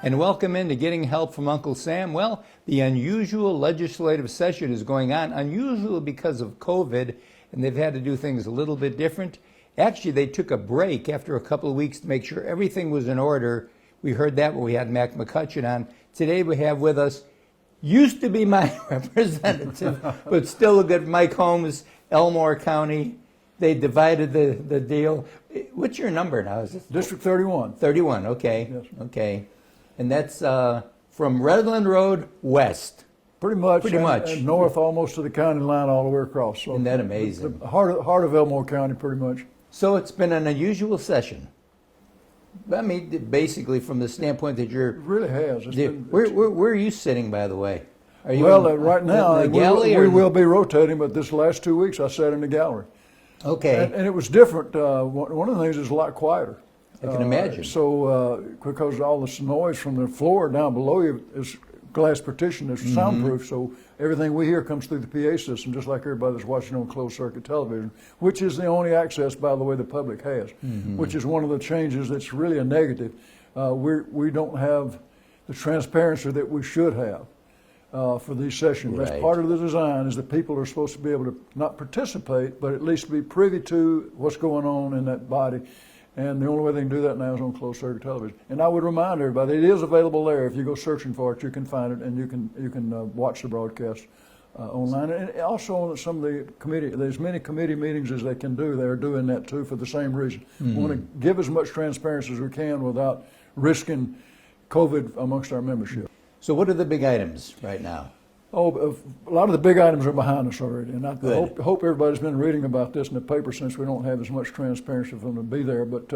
And welcome into Getting Help from Uncle Sam. Well, the unusual legislative session is going on. Unusual because of COVID, and they've had to do things a little bit different. Actually, they took a break after a couple of weeks to make sure everything was in order. We heard that when we had Mac McCutcheon on. Today we have with us, used to be my representative, but still a good Mike Holmes, Elmore County. They divided the deal. What's your number now? Is it District 31. 31, okay. Yes. Okay. And that's from Redland Road west. Pretty much. Pretty much. And north almost to the county line all the way across. So Isn't that amazing? The heart of Elmore County, pretty much. So it's been an unusual session. I mean, basically from the standpoint that you're... It really has. Where are you sitting, by the way? Are you right now, in the gallery we will be rotating, but this last 2 weeks I sat in the gallery. Okay. And it was different. One of the things is a lot quieter. I can imagine. Because all this noise from the floor down below you is glass partition, it's soundproof, so everything we hear comes through the PA system, just like everybody that's watching on closed circuit television, which is the only access, by the way, the public has, which is one of the changes that's really a negative. We don't have the transparency that we should have for these sessions. Right. That's part of the design, is that people are supposed to be able to not participate, but at least be privy to what's going on in that body. And the only way they can do that now is on closed circuit television. And I would remind everybody, it is available there. If you go searching for it, you can find it, and you can watch the broadcast online. And also on some of the committee, there's many committee meetings as they can do. They're doing that too for the same reason. We want to give as much transparency as we can without risking COVID amongst our membership. So what are the big items right now? Oh, a lot of the big items are behind us already, and I Good. hope everybody's been reading about this in the paper, since we don't have as much transparency for them to be there. But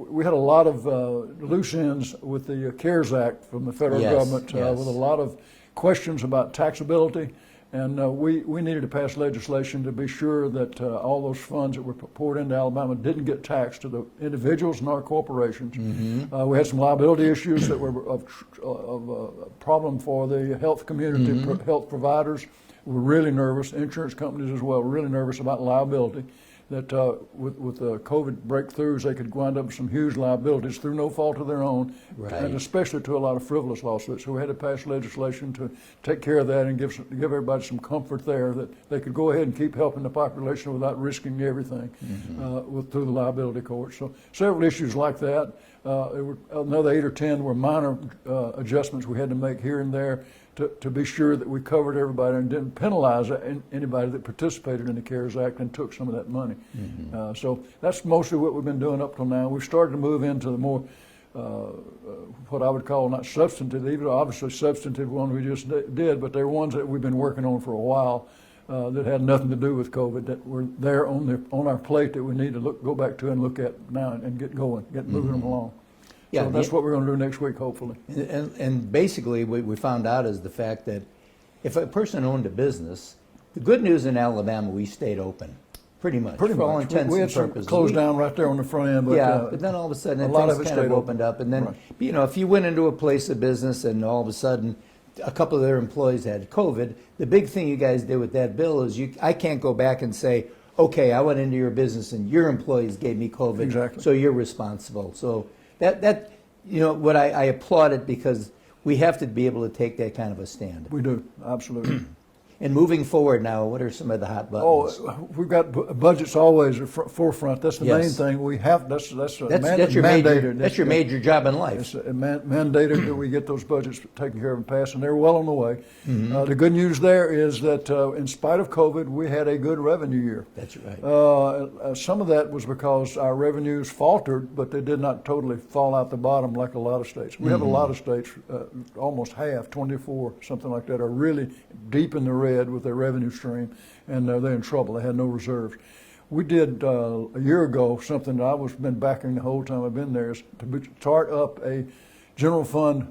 we had a lot of loose ends with the CARES Act from the federal government, with a lot of questions about taxability, and we needed to pass legislation to be sure that all those funds that were poured into Alabama didn't get taxed to the individuals and our corporations. We had some liability issues that were of a problem for the health community. Health providers were really nervous, insurance companies as well, were really nervous about liability, that with the COVID breakthroughs, they could wind up with some huge liabilities through no fault of their own, and especially to a lot of frivolous lawsuits. So we had to pass legislation to take care of that and give everybody some comfort there, that they could go ahead and keep helping the population without risking everything through the liability court. So several issues like that. There were another 8 or 10 were minor adjustments we had to make here and there to be sure that we covered everybody and didn't penalize anybody that participated in the CARES Act and took some of that money. So that's mostly what we've been doing up till now. We've started to move into the more, what I would call not substantive, even obviously substantive ones we just did, but they're ones that we've been working on for a while that had nothing to do with COVID, that were there on our plate that we need to go back to and look at now and get going, get moving them along. Yeah, so that's what we're going to do next week, hopefully. And basically what we found out is the fact that if a person owned a business, the good news in Alabama, we stayed open, pretty much. For all intents we and had some purposes. closed down right there on the front end. But, but then all of a sudden things kind of opened up. And then, if you went into a place of business and all of a sudden a couple of their employees had COVID, the big thing you guys did with that bill is I can't go back and say, okay, I went into your business and your employees gave me COVID, so you're responsible. So that what I applaud it, because we have to be able to take that kind of a stand. We do, absolutely. And moving forward now, what are some of the hot buttons? Oh, we've got budgets always at forefront. That's the main thing. We have that's your mandated. That's your major job in life. It's mandated that we get those budgets taken care of and passed, and they're well on the way. The good news there is that in spite of COVID, we had a good revenue year. That's right. Some of that was because our revenues faltered, but they did not totally fall out the bottom like a lot of states. We have a lot of states, almost half, 24, something like that, are really deep in the red with their revenue stream, and they're in trouble. They had no reserves. We did a year ago something that I've been backing the whole time I've been there, is to start up a general fund,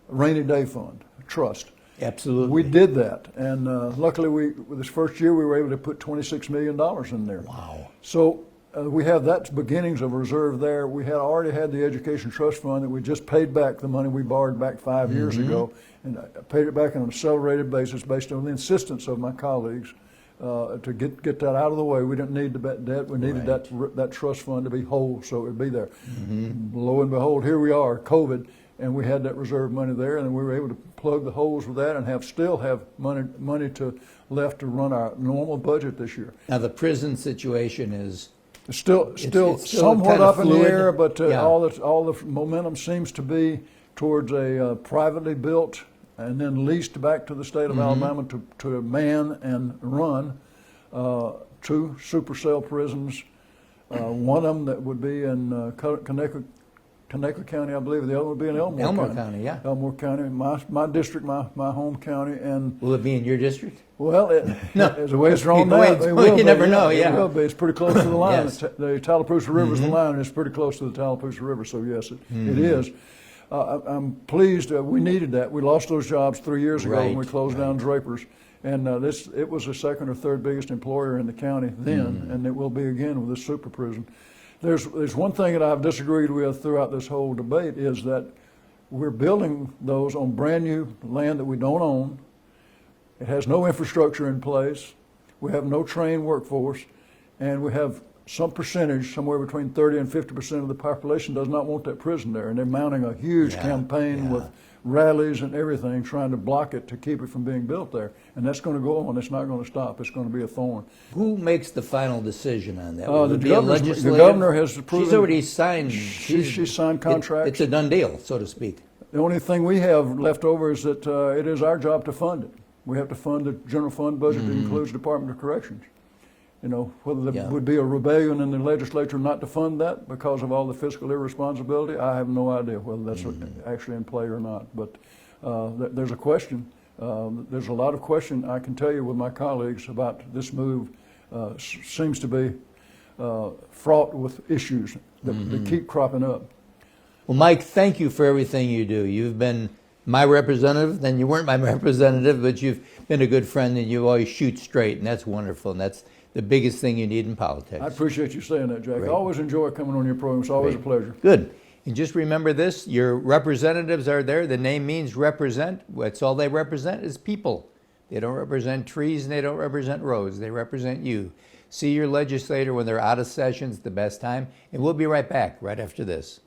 rainy day fund, trust. Absolutely. We did that, and luckily this first year we were able to put $26 million in there. Wow. So we have that beginnings of reserve there. We had already had the education trust fund that we just paid back the money we borrowed back 5 years ago, and I paid it back on an accelerated basis based on the insistence of my colleagues to get that out of the way. We didn't need the debt. We needed that trust fund to be whole, so it would be there. Lo and behold, here we are, COVID. and we had that reserve money there, and we were able to plug the holes with that and still have money left to run our normal budget this year. Now, the prison situation is It's still it's somewhat kind of up in the fluid. air, but Yeah. all the momentum seems to be towards a privately built and then leased back to the state of Alabama to man and run 2 supercell prisons. One of them that would be in Conecuh County, I believe. The other would be in Elmore County, yeah. Elmore County, my district, my home county, and Will it be in your district? well, as the way it's drawn Well, now, it will you be, never know, yeah. It will be. It's pretty close to the line. Yes. The Tallapoosa River is the line, and it's pretty close to the Tallapoosa River. So yes, it is. I'm pleased. We needed that. We lost those jobs 3 years ago when we closed down Draper's, and it was the second or third biggest employer in the county then, and it will be again with this super prison. There's one thing that I've disagreed with throughout this whole debate is that we're building those on brand new land that we don't own. It has no infrastructure in place. We have no trained workforce, and we have some percentage, somewhere between 30 and 50% of the population does not want that prison there, and they're mounting a huge campaign with rallies and everything trying to block it to keep it from being built there. And that's going to go on. It's not going to stop. It's going to be a thorn. Who makes the final decision on that? Will The it be a governor's- the legislative? governor has approved. She's already signed. She signed contracts. It's a done deal, so to speak. The only thing we have left over is that it is our job to fund it. We have to fund the general fund budget that includes Department of Corrections. You know, whether there would be a rebellion in the legislature not to fund that because of all the fiscal irresponsibility, I have no idea whether that's actually in play or not. But there's a question. There's a lot of question, I can tell you, with my colleagues about this move. Seems to be fraught with issues that keep cropping up. Well, Mike, thank you for everything you do. You've been my representative, then you weren't my representative, but you've been a good friend and you always shoot straight, and that's wonderful, and that's the biggest thing you need in politics. I appreciate you saying that, Jack. Great. I always enjoy coming on your program. It's always a pleasure. Good. And just remember this, your representatives are there. The name means represent. That's all they represent is people. They don't represent trees and they don't represent roads. They represent you. See your legislator when they're out of session. It's the best time. And we'll be right back right after this.